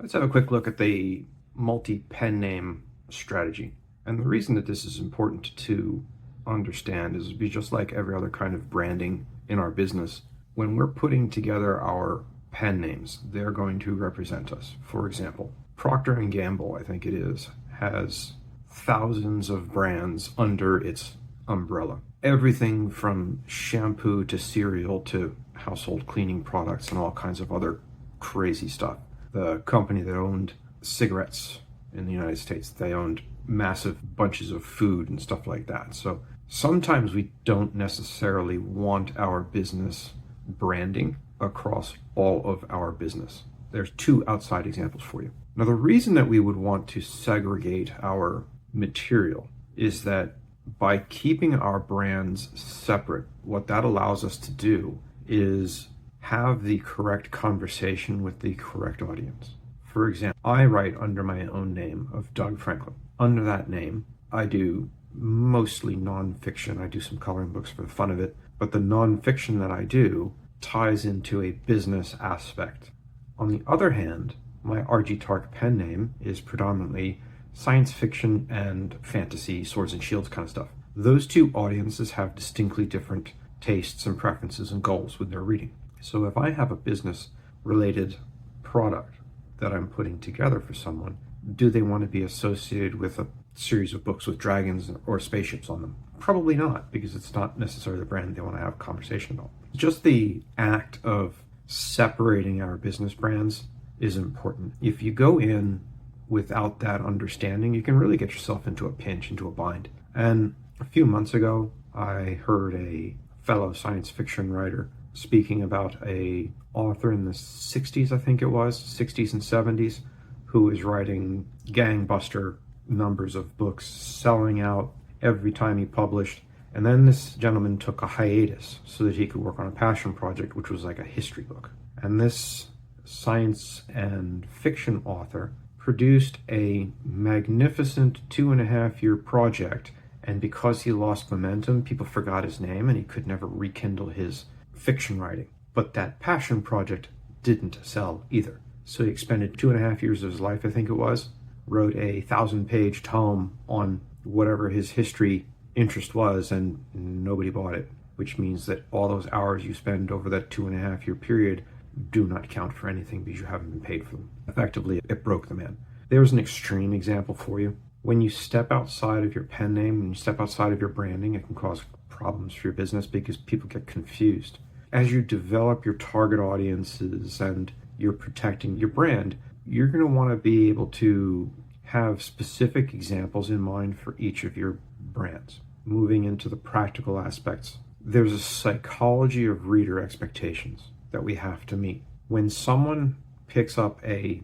Let's have a quick look at the multi-pen name strategy. And the reason that this is important to understand is just like every other kind of branding in our business, when we're putting together our pen names, they're going to represent us. For example, Procter & Gamble, I think it is, has thousands of brands under its umbrella. Everything from shampoo to cereal to household cleaning products and all kinds of other crazy stuff. The company that owned cigarettes in the United States, they owned massive bunches of food and stuff like that. So sometimes we don't necessarily want our business branding across all of our business. There's two outside examples for you. Now, the reason that we would want to segregate our material is that by keeping our brands separate, what that allows us to do is have the correct conversation with the correct audience. For example, I write under my own name of Doug Franklin. Under that name, I do mostly nonfiction. I do some coloring books for the fun of it, but the nonfiction that I do ties into a business aspect. On the other hand, my RG Taark pen name is predominantly science fiction and fantasy, swords and shields kind of stuff. Those two audiences have distinctly different tastes and preferences and goals with their reading. So if I have a business related product that I'm putting together for someone, do they want to be associated with a series of books with dragons or spaceships on them? Probably not, because it's not necessarily the brand they want to have a conversation about. Just the act of separating our business brands is important. If you go in without that understanding, you can really get yourself into a pinch, into a bind. And a few months ago, I heard a fellow science fiction writer speaking about a author in the 60s, I think it was, 60s and 70s, who was writing gangbuster numbers of books, selling out every time he published. And then this gentleman took a hiatus so that he could work on a passion project, which was like a history book. And this science and fiction author produced a magnificent 2.5-year project. And because he lost momentum, people forgot his name and he could never rekindle his fiction writing. But that passion project didn't sell either. So he expended 2.5 years of his life, I think it was, wrote a 1,000-page tome on whatever his history interest was, and nobody bought it, which means that all those hours you spend over that 2.5-year period do not count for anything because you haven't been paid for them. Effectively, it broke the man. There's an extreme example for you. When you step outside of your pen name, when you step outside of your branding, it can cause problems for your business because people get confused. As you develop your target audiences and you're protecting your brand, you're going to want to be able to have specific examples in mind for each of your brands. Moving into the practical aspects, there's a psychology of reader expectations that we have to meet. When someone picks up a,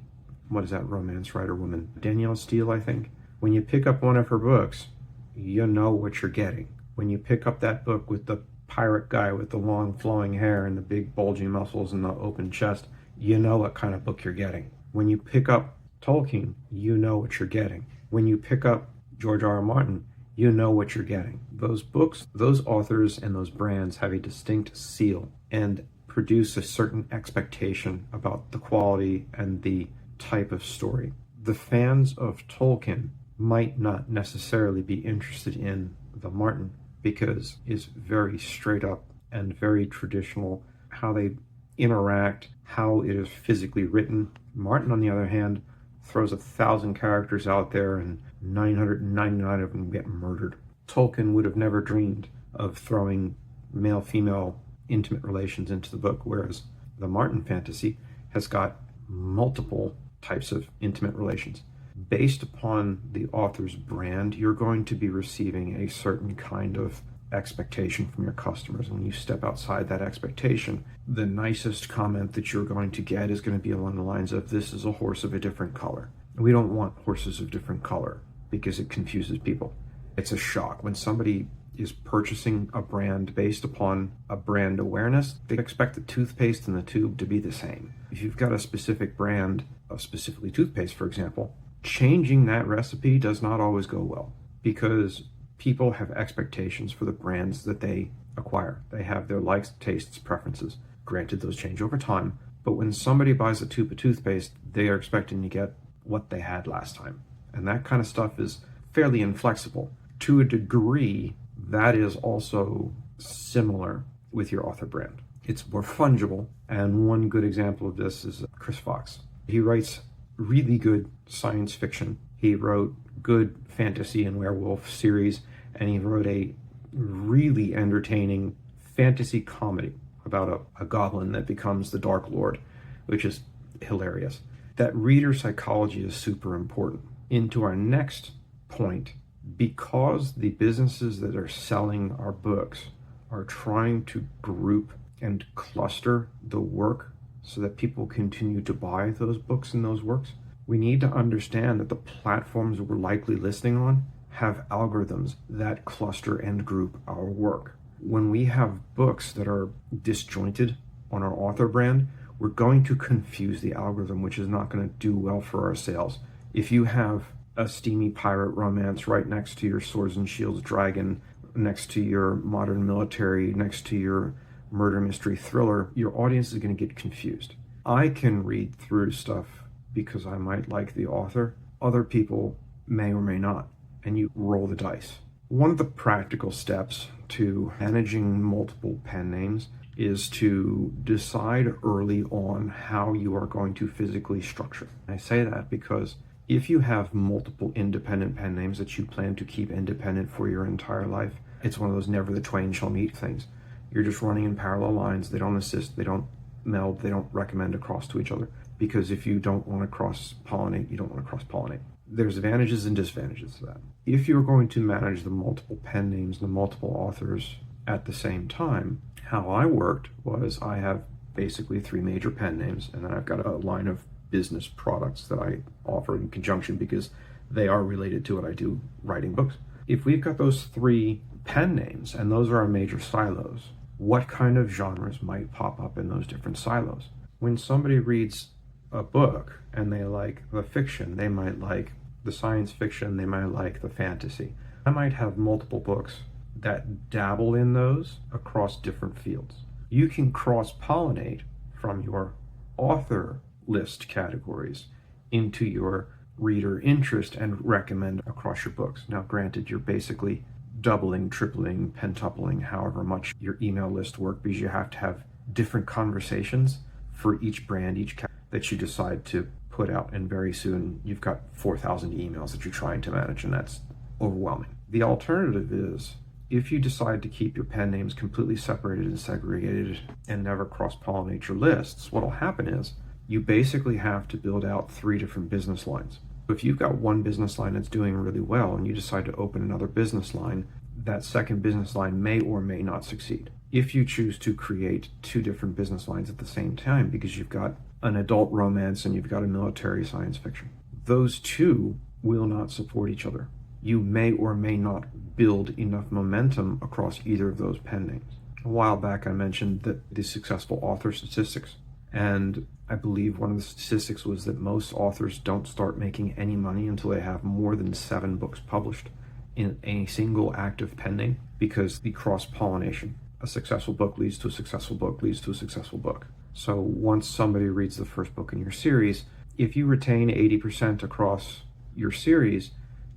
what is that romance writer woman? Danielle Steele, I think. When you pick up one of her books, you know what you're getting. When you pick up that book with the pirate guy with the long flowing hair and the big bulging muscles and the open chest, you know what kind of book you're getting. When you pick up Tolkien, you know what you're getting. When you pick up George R.R. Martin, you know what you're getting. Those books, those authors, and those brands have a distinct seal and produce a certain expectation about the quality and the type of story. The fans of Tolkien might not necessarily be interested in the Martin because it's very straight up and very traditional, how they interact, how it is physically written. Martin, on the other hand, throws 1,000 characters out there and 999 of them get murdered. Tolkien would have never dreamed of throwing male-female intimate relations into the book, whereas the Martin fantasy has got multiple types of intimate relations. Based upon the author's brand, you're going to be receiving a certain kind of expectation from your customers. And when you step outside that expectation, the nicest comment that you're going to get is going to be along the lines of, "This is a horse of a different color." We don't want horses of different color because it confuses people. It's a shock. When somebody is purchasing a brand based upon a brand awareness, they expect the toothpaste and the tube to be the same. If you've got a specific brand, specifically toothpaste, for example, changing that recipe does not always go well because people have expectations for the brands that they acquire. They have their likes, tastes, preferences. Granted, those change over time, But when somebody buys a tube of toothpaste, they are expecting to get what they had last time. And that kind of stuff is fairly inflexible. To a degree, that is also similar with your author brand. It's more fungible, and one good example of this is Chris Fox. He writes really good science fiction. He wrote good fantasy and werewolf series, and he wrote a really entertaining fantasy comedy about a goblin that becomes the Dark Lord, which is hilarious. That reader psychology is super important. Into our next point, because the businesses that are selling our books are trying to group and cluster the work so that people continue to buy those books and those works, we need to understand that the platforms we're likely listening on have algorithms that cluster and group our work. When we have books that are disjointed on our author brand, we're going to confuse the algorithm, which is not going to do well for our sales. If you have a steamy pirate romance right next to your swords and shields dragon, next to your modern military, next to your murder mystery thriller, your audience is going to get confused. I can read through stuff because I might like the author. Other people may or may not, and you roll the dice. One of the practical steps to managing multiple pen names is to decide early on how you are going to physically structure. I say that because if you have multiple independent pen names that you plan to keep independent for your entire life, it's one of those never the twain shall meet things. You're just running in parallel lines. They don't assist, they don't meld, they don't recommend across to each other. Because if you don't want to cross-pollinate, you don't want to cross-pollinate. There's advantages and disadvantages to that. If you're going to manage the multiple pen names and the multiple authors at the same time, how I worked was I have basically 3 major pen names, and then I've got a line of business products that I offer in conjunction because they are related to what I do, writing books. If we've got those 3 pen names, and those are our major silos, what kind of genres might pop up in those different silos? When somebody reads a book and they like the fiction, they might like the science fiction, they might like the fantasy. I might have multiple books that dabble in those across different fields. You can cross-pollinate from your author list categories into your reader interest and recommend across your books. Now, granted, you're basically doubling, tripling, pentupling, however much your email list work, because you have to have different conversations for each brand, each category that you decide to put out, and very soon you've got 4,000 emails that you're trying to manage, and that's overwhelming. The alternative is, if you decide to keep your pen names completely separated and segregated and never cross-pollinate your lists, what'll happen is you basically have to build out 3 different business lines. If you've got one business line that's doing really well and you decide to open another business line, that second business line may or may not succeed. If you choose to create 2 different business lines at the same time because you've got an adult romance and you've got a military science fiction, those 2 will not support each other. You may or may not build enough momentum across either of those pen names. A while back I mentioned that the successful author statistics, and I believe one of the statistics was that most authors don't start making any money until they have more than 7 books published in a single active pen name, because the cross-pollination. A successful book leads to a successful book leads to a successful book. So once somebody reads the first book in your series, if you retain 80% across your series,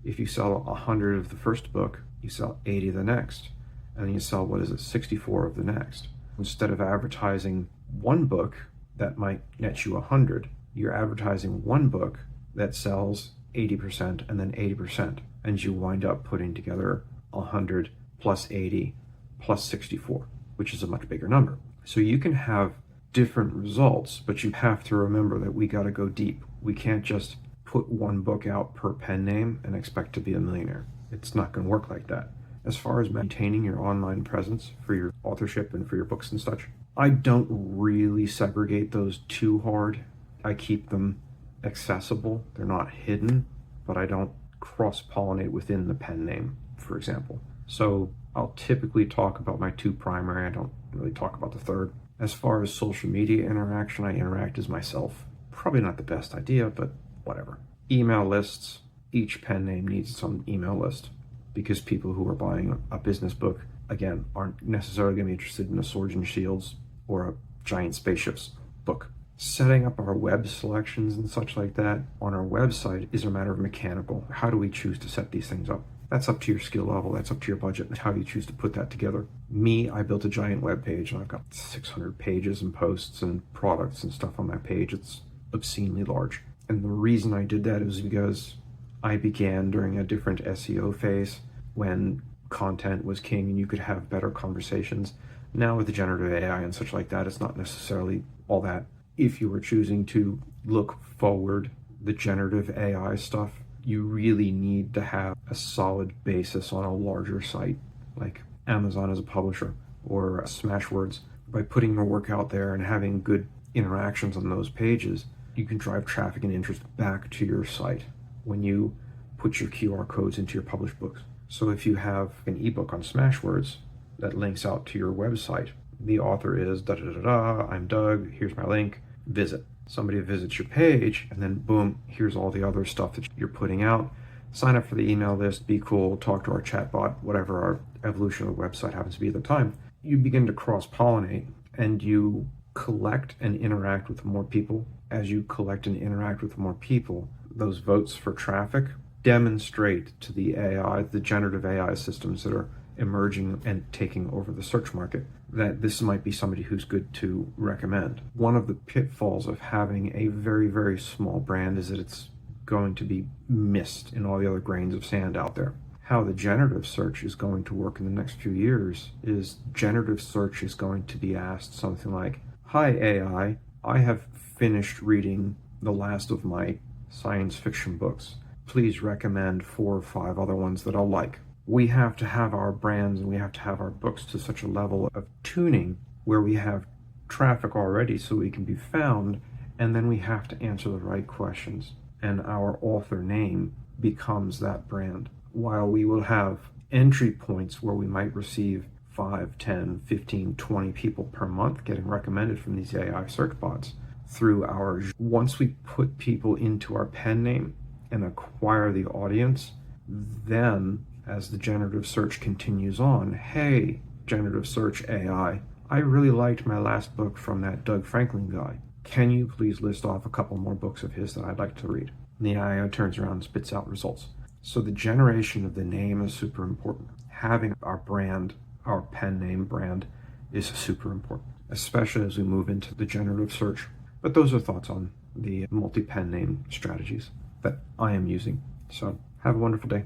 if you sell 100 of the first book, you sell 80 of the next, and then you sell, 64 of the next. Instead of advertising one book that might net you 100, you're advertising one book that sells 80% and then 80%, and you wind up putting together 100 plus 80 plus 64, which is a much bigger number. So you can have different results, but you have to remember that we got to go deep. We can't just put one book out per pen name and expect to be a millionaire. It's not going to work like that. As far as maintaining your online presence for your authorship and for your books and such, I don't really segregate those too hard. I keep them accessible. They're not hidden, but I don't cross-pollinate within the pen name, for example. So I'll typically talk about my 2 primary. I don't really talk about the third. As far as social media interaction, I interact as myself. Probably not the best idea, but whatever. Email lists. Each pen name needs its own email list, because people who are buying a business book, again, aren't necessarily going to be interested in a swords and shields or a giant spaceships book. Setting up our web selections and such like that on our website is a matter of mechanical. How do we choose to set these things up? That's up to your skill level, that's up to your budget, and how you choose to put that together. Me, I built a giant web page, and I've got 600 pages and posts and products and stuff on that page. It's obscenely large. And the reason I did that is because I began during a different SEO phase when content was king and you could have better conversations. Now with the generative AI and such like that, it's not necessarily all that. If you were choosing to look forward, the generative AI stuff, you really need to have a solid basis on a larger site like Amazon as a publisher or Smashwords. By putting your work out there and having good interactions on those pages, you can drive traffic and interest back to your site when you put your QR codes into your published books. So if you have an ebook on Smashwords that links out to your website, the author is da-da-da-da, I'm Doug, here's my link, visit. Somebody visits your page, and then boom, here's all the other stuff that you're putting out. Sign up for the email list, be cool, talk to our chatbot, whatever our evolution of the website happens to be at the time. You begin to cross-pollinate, and you collect and interact with more people. As you collect and interact with more people, those votes for traffic demonstrate to the AI, the generative AI systems that are emerging and taking over the search market, that this might be somebody who's good to recommend. One of the pitfalls of having a very, very small brand is that it's going to be missed in all the other grains of sand out there. How the generative search is going to work in the next few years is generative search is going to be asked something like, "Hi AI, I have finished reading the last of my science fiction books. Please recommend 4 or 5 other ones that I'll like." We have to have our brands and we have to have our books to such a level of tuning where we have traffic already so we can be found, and then we have to answer the right questions. And our author name becomes that brand. While we will have entry points where we might receive 5, 10, 15, 20 people per month getting recommended from these AI search bots through our, once we put people into our pen name and acquire the audience, then as the generative search continues on, hey, generative search AI, I really liked my last book from that Doug Franklin guy. Can you please list off a couple more books of his that I'd like to read? And the AI turns around and spits out results. So the generation of the name is super important. Having our brand, our pen name brand, is super important, especially as we move into the generative search. But those are thoughts on the multi-pen name strategies that I am using. So have a wonderful day.